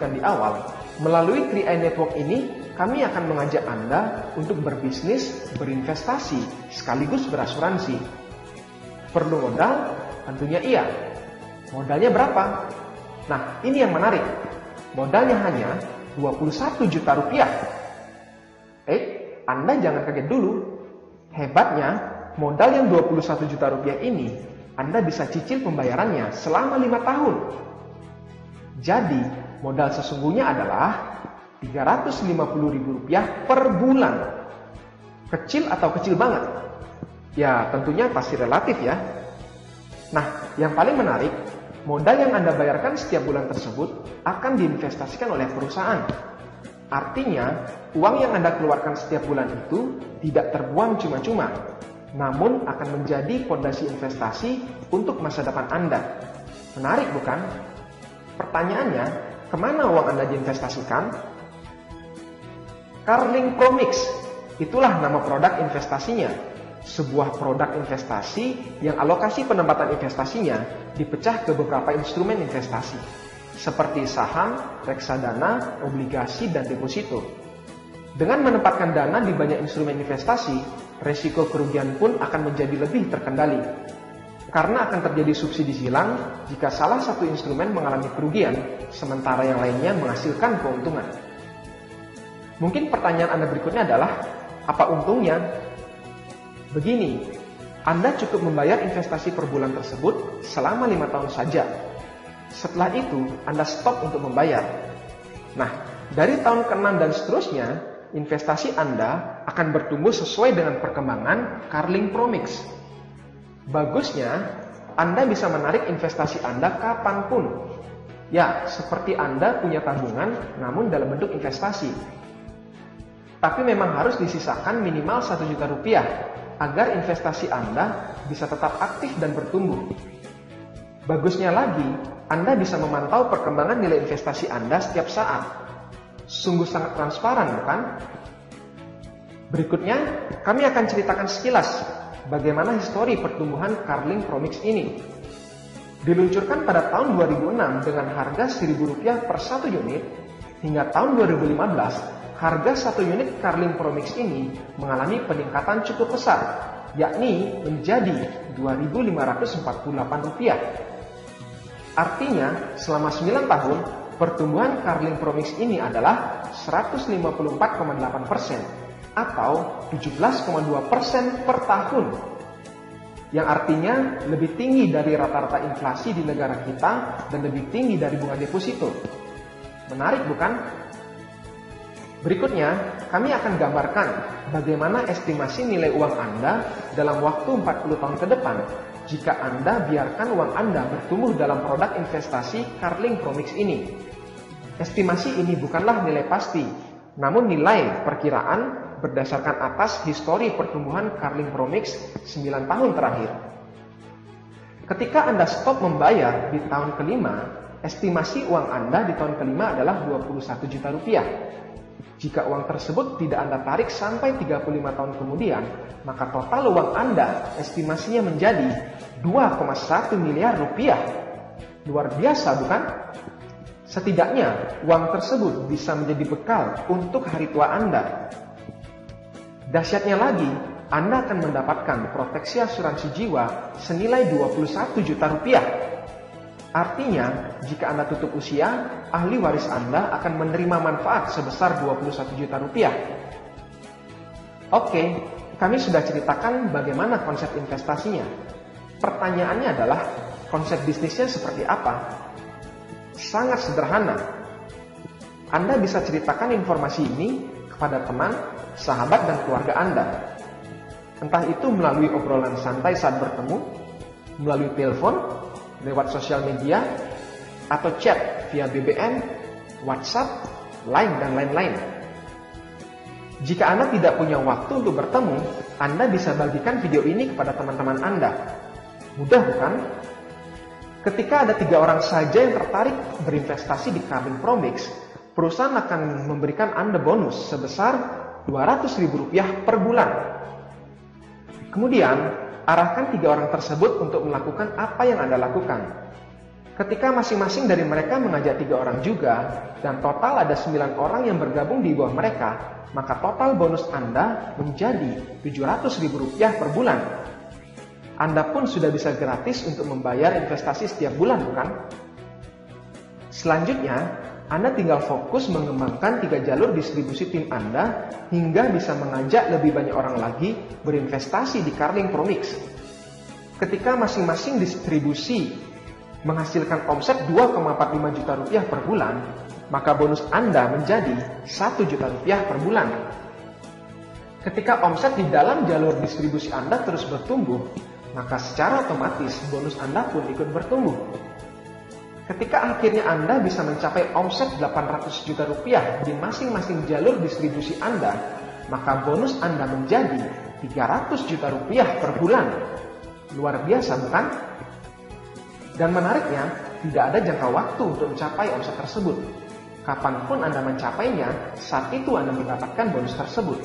Dan di awal, melalui 3i Network ini, kami akan mengajak Anda untuk berbisnis, berinvestasi, sekaligus berasuransi. Perlu modal? Tentunya iya. Modalnya berapa? Nah, ini yang menarik. Modalnya hanya 21 juta rupiah. Anda jangan kaget dulu. Hebatnya, modal yang 21 juta rupiah ini, Anda bisa cicil pembayarannya selama 5 tahun. Jadi, modal sesungguhnya adalah Rp350.000 per bulan. Kecil atau kecil banget? Ya, tentunya pasti relatif ya. Nah, yang paling menarik, modal yang Anda bayarkan setiap bulan tersebut akan diinvestasikan oleh perusahaan. Artinya, uang yang Anda keluarkan setiap bulan itu tidak terbuang cuma-cuma, namun akan menjadi fondasi investasi untuk masa depan Anda. Menarik bukan? Pertanyaannya, kemana uang Anda diinvestasikan? Carling Promix, itulah nama produk investasinya. Sebuah produk investasi yang alokasi penempatan investasinya dipecah ke beberapa instrumen investasi, seperti saham, reksadana, obligasi, dan deposito. Dengan menempatkan dana di banyak instrumen investasi, resiko kerugian pun akan menjadi lebih terkendali. Karena akan terjadi subsidi silang jika salah satu instrumen mengalami kerugian, sementara yang lainnya menghasilkan keuntungan. Mungkin pertanyaan Anda berikutnya adalah, apa untungnya? Begini, Anda cukup membayar investasi per bulan tersebut selama 5 tahun saja. Setelah itu, Anda stop untuk membayar. Nah, dari tahun ke-6 dan seterusnya, investasi Anda akan bertumbuh sesuai dengan perkembangan Carling Promix. Bagusnya, Anda bisa menarik investasi Anda kapanpun. Ya, seperti Anda punya tabungan, namun dalam bentuk investasi. Tapi memang harus disisakan minimal 1 juta rupiah, agar investasi Anda bisa tetap aktif dan bertumbuh. Bagusnya lagi, Anda bisa memantau perkembangan nilai investasi Anda setiap saat. Sungguh sangat transparan, bukan? Berikutnya, kami akan ceritakan sekilas bagaimana histori pertumbuhan Carling Promix ini. Diluncurkan pada tahun 2006 dengan harga Rp1.000 per 1 unit, hingga tahun 2015, harga 1 unit Carling Promix ini mengalami peningkatan cukup besar, yakni menjadi Rp2.548. Artinya, selama 9 tahun, pertumbuhan Carling Promix ini adalah 154,8%. Atau 17,2% per tahun, yang artinya lebih tinggi dari rata-rata inflasi di negara kita dan lebih tinggi dari bunga deposito. Menarik bukan? Berikutnya, kami akan gambarkan bagaimana estimasi nilai uang Anda dalam waktu 40 tahun ke depan jika Anda biarkan uang Anda bertumbuh dalam produk investasi Carling Promix ini. Estimasi ini bukanlah nilai pasti, namun nilai perkiraan berdasarkan atas histori pertumbuhan Carling Promix 9 tahun terakhir. Ketika Anda stop membayar di tahun kelima, estimasi uang Anda di tahun kelima adalah 21 juta rupiah. Jika uang tersebut tidak Anda tarik sampai 35 tahun kemudian, maka total uang Anda estimasinya menjadi 2,1 miliar rupiah. Luar biasa bukan? Setidaknya uang tersebut bisa menjadi bekal untuk hari tua Anda. Dahsyatnya lagi, Anda akan mendapatkan proteksi asuransi jiwa senilai 21 juta rupiah. Artinya, jika Anda tutup usia, ahli waris Anda akan menerima manfaat sebesar 21 juta rupiah. Oke, kami sudah ceritakan bagaimana konsep investasinya. Pertanyaannya adalah, konsep bisnisnya seperti apa? Sangat sederhana. Anda bisa ceritakan informasi ini kepada teman, sahabat, dan keluarga Anda. Entah itu melalui obrolan santai saat bertemu, melalui telepon, lewat sosial media, atau chat via BBM, WhatsApp, Line, dan lain-lain. Jika Anda tidak punya waktu untuk bertemu, Anda bisa bagikan video ini kepada teman-teman Anda. Mudah bukan? Ketika ada 3 orang saja yang tertarik berinvestasi di Carling Promix, perusahaan akan memberikan Anda bonus sebesar Rp200.000 per bulan. Kemudian, arahkan 3 orang tersebut untuk melakukan apa yang Anda lakukan. Ketika masing-masing dari mereka mengajak 3 orang juga, dan total ada 9 orang yang bergabung di bawah mereka, maka total bonus Anda menjadi Rp700.000 per bulan. Anda pun sudah bisa gratis untuk membayar investasi setiap bulan, bukan? Selanjutnya, Anda tinggal fokus mengembangkan 3 jalur distribusi tim Anda hingga bisa mengajak lebih banyak orang lagi berinvestasi di Carlink Promix. Ketika masing-masing distribusi menghasilkan omset Rp2,45 juta per bulan, maka bonus Anda menjadi Rp1 juta per bulan. Ketika omset di dalam jalur distribusi Anda terus bertumbuh, maka secara otomatis bonus Anda pun ikut bertumbuh. Ketika akhirnya Anda bisa mencapai omset Rp800 juta di masing-masing jalur distribusi Anda, maka bonus Anda menjadi Rp300 juta per bulan. Luar biasa, bukan? Dan menariknya, tidak ada jangka waktu untuk mencapai omset tersebut. Kapanpun Anda mencapainya, saat itu Anda mendapatkan bonus tersebut.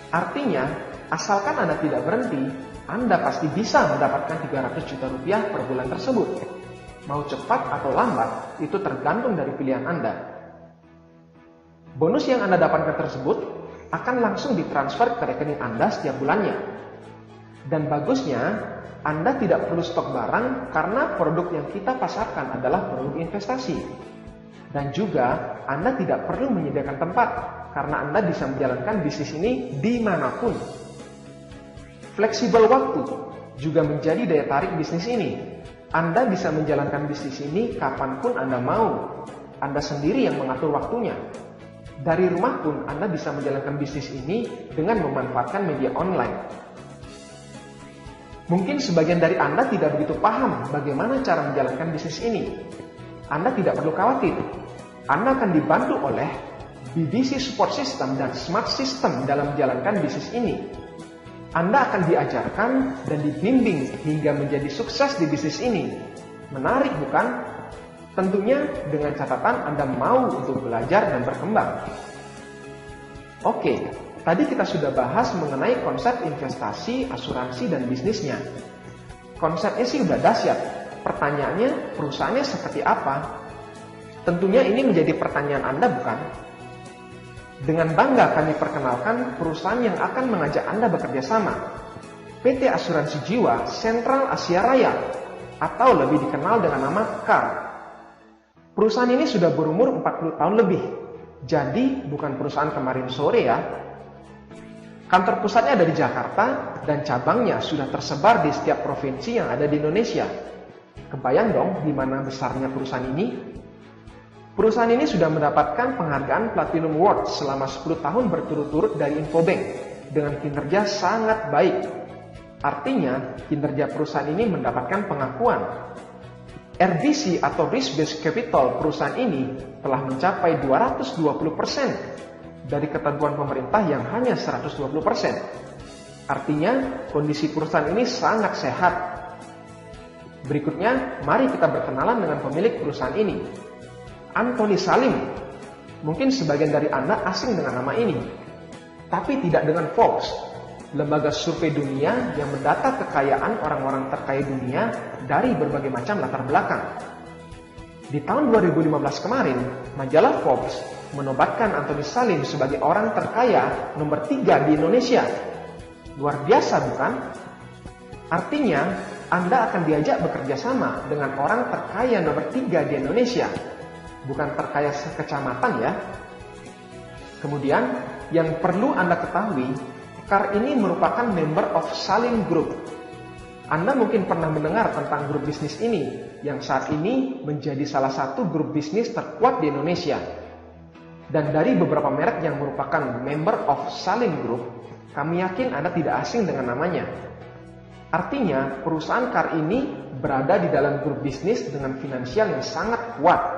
Artinya, asalkan Anda tidak berhenti, Anda pasti bisa mendapatkan Rp300 juta per bulan tersebut. Mau cepat atau lambat, itu tergantung dari pilihan Anda. Bonus yang Anda dapatkan tersebut akan langsung ditransfer ke rekening Anda setiap bulannya. Dan bagusnya, Anda tidak perlu stok barang karena produk yang kita pasarkan adalah produk investasi. Dan juga Anda tidak perlu menyediakan tempat karena Anda bisa menjalankan bisnis ini dimanapun. Fleksibel waktu juga menjadi daya tarik bisnis ini. Anda bisa menjalankan bisnis ini kapanpun Anda mau. Anda sendiri yang mengatur waktunya. Dari rumah pun Anda bisa menjalankan bisnis ini dengan memanfaatkan media online. Mungkin sebagian dari Anda tidak begitu paham bagaimana cara menjalankan bisnis ini. Anda tidak perlu khawatir. Anda akan dibantu oleh BDC Support System dan Smart System dalam menjalankan bisnis ini. Anda akan diajarkan dan dibimbing hingga menjadi sukses di bisnis ini. Menarik, bukan? Tentunya dengan catatan Anda mau untuk belajar dan berkembang. Oke, tadi kita sudah bahas mengenai konsep investasi, asuransi, dan bisnisnya. Konsepnya sih udah dahsyat. Pertanyaannya, perusahaannya seperti apa? Tentunya ini menjadi pertanyaan Anda, bukan? Dengan bangga kami perkenalkan perusahaan yang akan mengajak Anda bekerja sama. PT Asuransi Jiwa Sentral Asia Raya, atau lebih dikenal dengan nama CAR. Perusahaan ini sudah berumur 40 tahun lebih. Jadi bukan perusahaan kemarin sore ya. Kantor pusatnya ada di Jakarta dan cabangnya sudah tersebar di setiap provinsi yang ada di Indonesia. Kebayang dong di mana besarnya perusahaan ini? Perusahaan ini sudah mendapatkan penghargaan Platinum Award selama 10 tahun berturut-turut dari Infobank dengan kinerja sangat baik. Artinya, kinerja perusahaan ini mendapatkan pengakuan. RBC atau Risk Based Capital perusahaan ini telah mencapai 220% dari ketentuan pemerintah yang hanya 120%. Artinya, kondisi perusahaan ini sangat sehat. Berikutnya, mari kita berkenalan dengan pemilik perusahaan ini. Anthony Salim. Mungkin sebagian dari Anda asing dengan nama ini, tapi tidak dengan Forbes, lembaga survei dunia yang mendata kekayaan orang-orang terkaya dunia dari berbagai macam latar belakang. Di tahun 2015 kemarin, majalah Forbes menobatkan Anthony Salim sebagai orang terkaya nomor 3 di Indonesia. Luar biasa, bukan? Artinya, Anda akan diajak bekerja sama dengan orang terkaya nomor 3 di Indonesia. Bukan terkaya sekecamatan ya. Kemudian, yang perlu Anda ketahui, CAR ini merupakan member of Salim Group. Anda mungkin pernah mendengar tentang grup bisnis ini, yang saat ini menjadi salah satu grup bisnis terkuat di Indonesia. Dan dari beberapa merek yang merupakan member of Salim Group, kami yakin Anda tidak asing dengan namanya. Artinya, perusahaan CAR ini berada di dalam grup bisnis dengan finansial yang sangat kuat.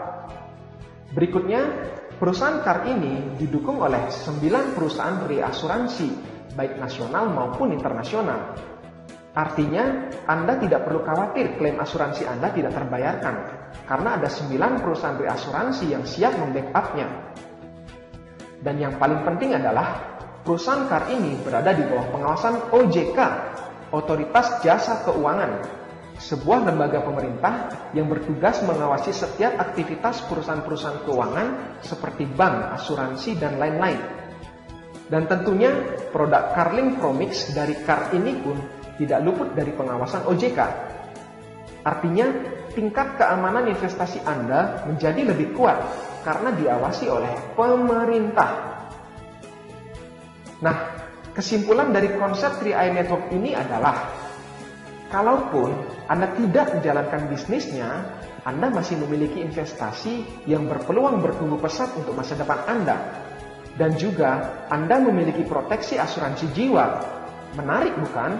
Berikutnya, perusahaan CAR ini didukung oleh 9 perusahaan reasuransi, baik nasional maupun internasional. Artinya, Anda tidak perlu khawatir klaim asuransi Anda tidak terbayarkan, karena ada 9 perusahaan reasuransi yang siap membackup-nya. Dan yang paling penting adalah, perusahaan CAR ini berada di bawah pengawasan OJK, Otoritas Jasa Keuangan, sebuah lembaga pemerintah yang bertugas mengawasi setiap aktivitas perusahaan-perusahaan keuangan seperti bank, asuransi, dan lain-lain. Dan tentunya produk Carlink Promix dari CAR ini pun tidak luput dari pengawasan OJK. Artinya, tingkat keamanan investasi Anda menjadi lebih kuat karena diawasi oleh pemerintah. Nah, kesimpulan dari konsep 3i Network ini adalah, kalaupun Anda tidak menjalankan bisnisnya, Anda masih memiliki investasi yang berpeluang bertumbuh pesat untuk masa depan Anda. Dan juga Anda memiliki proteksi asuransi jiwa. Menarik bukan?